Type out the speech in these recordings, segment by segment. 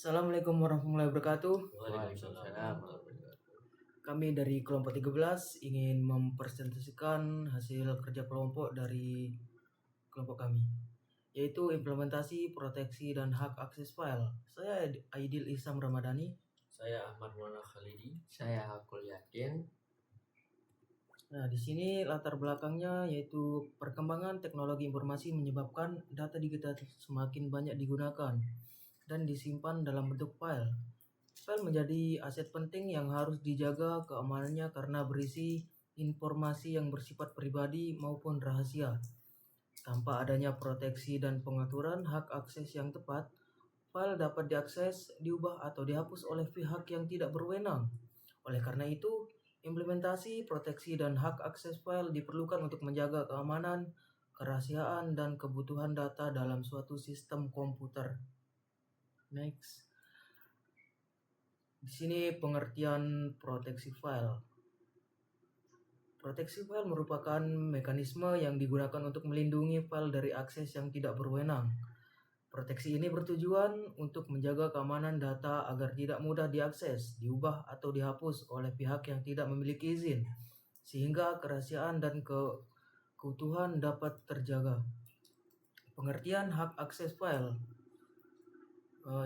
Assalamualaikum warahmatullahi wabarakatuh. Waalaikumsalam. Kami dari kelompok 13 ingin mempresentasikan hasil kerja kelompok dari kelompok kami, yaitu implementasi, proteksi, dan hak akses file. Saya Aidil Ihsan Ramadhani. Saya Ahmad Maulana Khalidi. Saya Hakul Yakin. Nah, di sini latar belakangnya yaitu perkembangan teknologi informasi menyebabkan data digital semakin banyak digunakan dan disimpan dalam bentuk file. File menjadi aset penting yang harus dijaga keamanannya karena berisi informasi yang bersifat pribadi maupun rahasia. Tanpa adanya proteksi dan pengaturan hak akses yang tepat, file dapat diakses, diubah atau dihapus oleh pihak yang tidak berwenang. Oleh karena itu, implementasi, proteksi, dan hak akses file diperlukan untuk menjaga keamanan, kerahasiaan, dan kebutuhan data dalam suatu sistem komputer. Next. Di sini pengertian proteksi file. Proteksi file merupakan mekanisme yang digunakan untuk melindungi file dari akses yang tidak berwenang. Proteksi ini bertujuan untuk menjaga keamanan data agar tidak mudah diakses, diubah, atau dihapus oleh pihak yang tidak memiliki izin, sehingga kerahasiaan dan keutuhan dapat terjaga. Pengertian hak akses file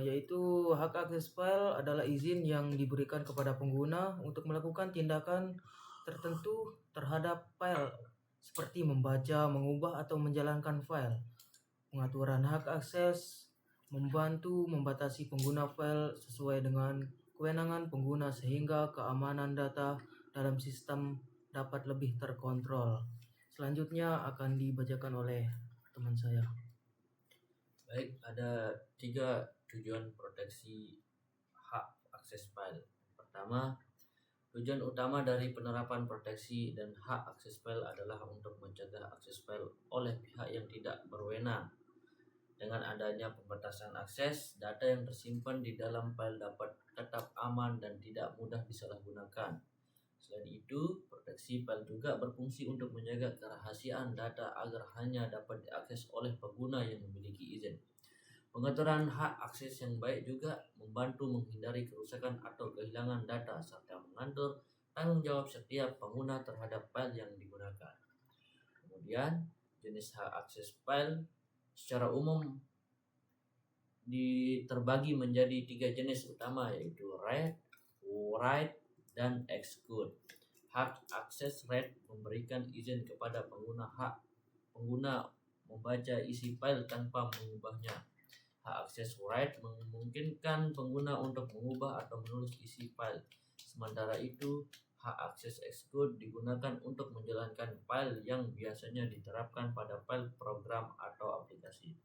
yaitu hak akses file adalah izin yang diberikan kepada pengguna untuk melakukan tindakan tertentu terhadap file seperti membaca, mengubah, atau menjalankan file. Pengaturan hak akses membantu membatasi pengguna file sesuai dengan kewenangan pengguna sehingga keamanan data dalam sistem dapat lebih terkontrol. Selanjutnya akan dibacakan oleh teman saya. Baik, ada 3 tujuan proteksi hak akses file. Pertama, tujuan utama dari penerapan proteksi dan hak akses file adalah untuk mencegah akses file oleh pihak yang tidak berwenang. Dengan adanya pembatasan akses, data yang tersimpan di dalam file dapat tetap aman dan tidak mudah disalahgunakan. Selain itu, proteksi file juga berfungsi untuk menjaga kerahasiaan data agar hanya dapat diakses oleh pengguna yang memiliki izin. Pengaturan hak akses yang baik juga membantu menghindari kerusakan atau kehilangan data serta mengatur tanggung jawab setiap pengguna terhadap file yang digunakan. Kemudian, jenis hak akses file secara umum terbagi menjadi 3 jenis utama, yaitu read, write, dan execute. Hak akses read memberikan izin kepada pengguna membaca isi file tanpa mengubahnya. Hak akses write memungkinkan pengguna untuk mengubah atau menulis isi file. Sementara itu, hak akses execute digunakan untuk menjalankan file yang biasanya diterapkan pada file program atau aplikasi.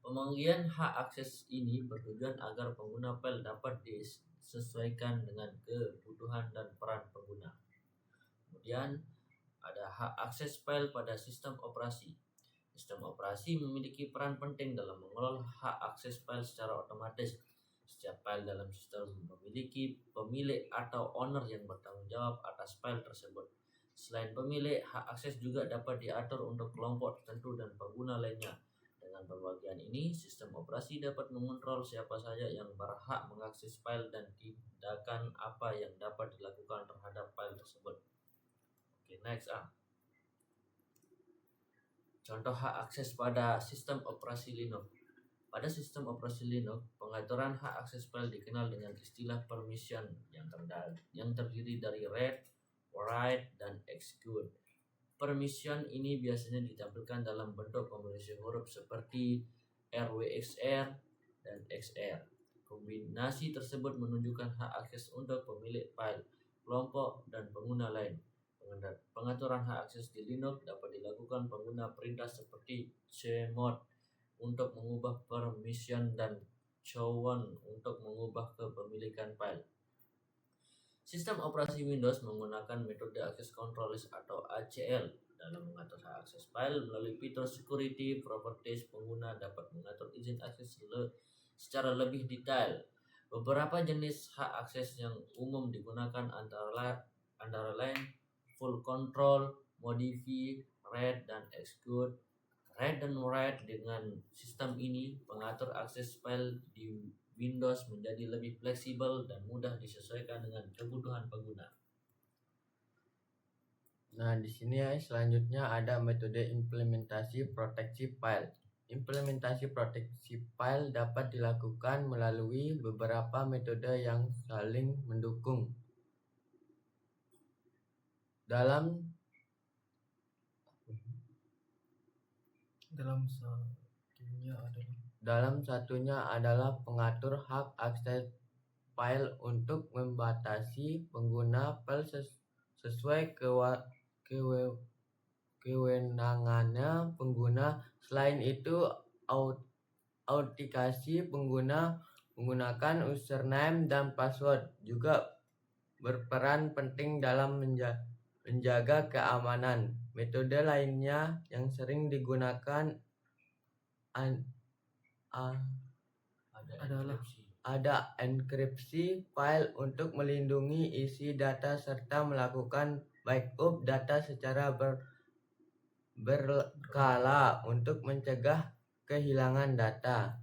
Pemanggilan hak akses ini bertujuan agar pengguna file dapat disesuaikan dengan kebutuhan dan peran pengguna. Kemudian ada hak akses file pada sistem operasi. Sistem operasi memiliki peran penting dalam mengelola hak akses file secara otomatis. Setiap file dalam sistem memiliki pemilik atau owner yang bertanggung jawab atas file tersebut. Selain pemilik, hak akses juga dapat diatur untuk kelompok tertentu dan pengguna lainnya. Dengan pembagian ini, sistem operasi dapat mengontrol siapa saja yang berhak mengakses file dan tindakan apa yang dapat dilakukan terhadap file tersebut. Oke, next. Contoh hak akses pada sistem operasi Linux. Pada sistem operasi Linux, pengaturan hak akses file dikenal dengan istilah permission yang terdiri dari read, write, dan execute. Permission ini biasanya ditampilkan dalam bentuk kombinasi huruf seperti RWXR dan XR. Kombinasi tersebut menunjukkan hak akses untuk pemilik file, kelompok, dan pengguna lain. Pengaturan hak akses di Linux dapat dilakukan pengguna perintah seperti chmod untuk mengubah permission dan chown untuk mengubah kepemilikan file. Sistem operasi Windows menggunakan metode Access Control List atau ACL dalam mengatur hak akses file. Melalui fitur Security Properties, pengguna dapat mengatur izin akses secara lebih detail. Beberapa jenis hak akses yang umum digunakan antara lain full control, modify, read, dan execute. Read dan write. Dengan sistem ini, pengatur akses file di Windows menjadi lebih fleksibel dan mudah disesuaikan dengan kebutuhan pengguna. Nah, di sini ya selanjutnya ada metode implementasi proteksi file. Implementasi proteksi file dapat dilakukan melalui beberapa metode yang saling mendukung. Dalam satunya adalah pengatur hak akses file untuk membatasi pengguna file sesuai kewenangannya pengguna. Selain itu, autentikasi pengguna menggunakan username dan password juga berperan penting dalam menjaga keamanan. Metode lainnya yang sering digunakan ada enkripsi file untuk melindungi isi data serta melakukan backup data secara berkala untuk mencegah kehilangan data.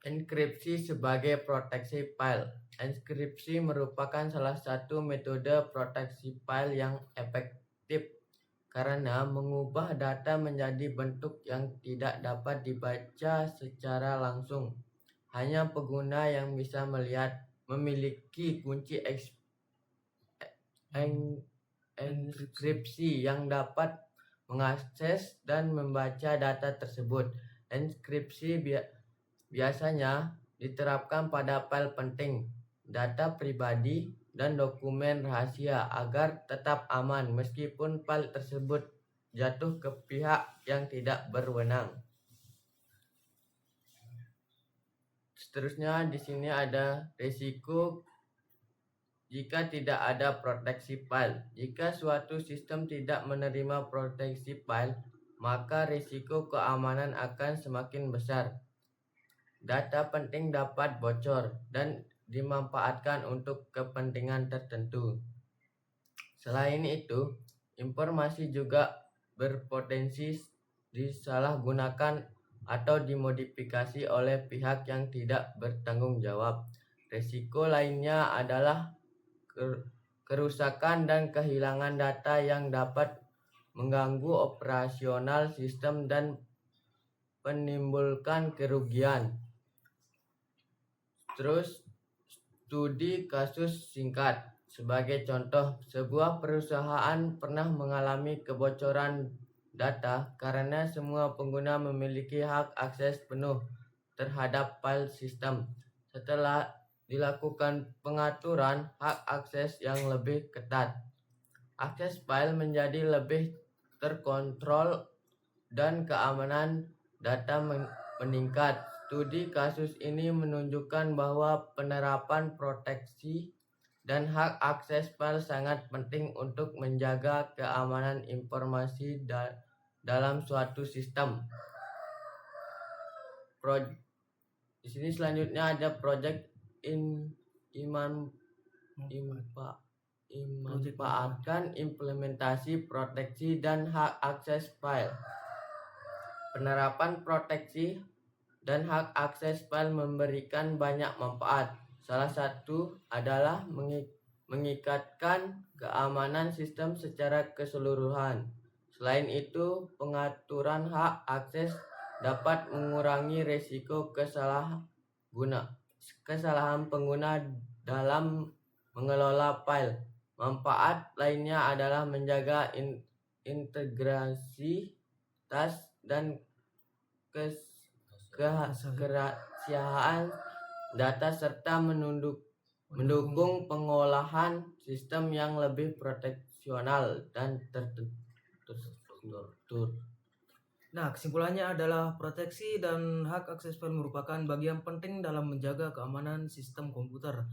Enkripsi sebagai proteksi file. Enkripsi merupakan salah satu metode proteksi file yang efektif karena mengubah data menjadi bentuk yang tidak dapat dibaca secara langsung. Hanya pengguna yang bisa memiliki kunci enkripsi yang dapat mengakses dan membaca data tersebut. Enkripsi biasanya diterapkan pada file penting, data pribadi, dan dokumen rahasia agar tetap aman meskipun file tersebut jatuh ke pihak yang tidak berwenang. Seterusnya di sini ada risiko jika tidak ada proteksi file. Jika suatu sistem tidak menerima proteksi file, maka risiko keamanan akan semakin besar. Data penting dapat bocor dan dimanfaatkan untuk kepentingan tertentu. Selain itu, informasi juga berpotensi disalahgunakan atau dimodifikasi oleh pihak yang tidak bertanggung jawab. Risiko lainnya adalah kerusakan dan kehilangan data yang dapat mengganggu operasional sistem dan menimbulkan kerugian. Terus, studi kasus singkat. Sebagai contoh, sebuah perusahaan pernah mengalami kebocoran data karena semua pengguna memiliki hak akses penuh terhadap file sistem. Setelah dilakukan pengaturan hak akses yang lebih ketat, akses file menjadi lebih terkontrol dan keamanan data meningkat. Studi kasus ini menunjukkan bahwa penerapan proteksi dan hak akses file sangat penting untuk menjaga keamanan informasi dalam suatu sistem. Di sini selanjutnya ada project memanfaatkan implementasi proteksi dan hak akses file. Penerapan proteksi dan hak akses file memberikan banyak manfaat. Salah satu adalah mengikatkan keamanan sistem secara keseluruhan. Selain itu, pengaturan hak akses dapat mengurangi risiko kesalahan pengguna dalam mengelola file. Manfaat lainnya adalah menjaga integritas dan kerahasiaan data serta mendukung pengolahan sistem yang lebih profesional dan terstruktur. Nah, kesimpulannya adalah proteksi dan hak akses file merupakan bagian penting dalam menjaga keamanan sistem komputer.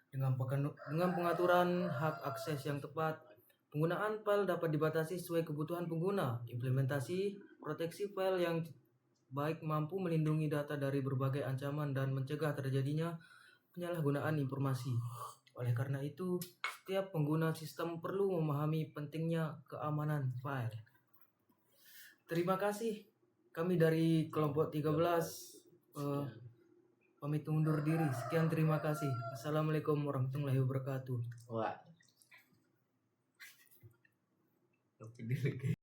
Dengan pengaturan hak akses yang tepat, penggunaan file dapat dibatasi sesuai kebutuhan pengguna. Implementasi proteksi file yang baik mampu melindungi data dari berbagai ancaman dan mencegah terjadinya penyalahgunaan informasi. Oleh karena itu, setiap pengguna sistem perlu memahami pentingnya keamanan file. terima kasih. Kami dari kelompok 13 pamit undur diri. Sekian, terima kasih. Assalamualaikum warahmatullahi wabarakatuh. Wah.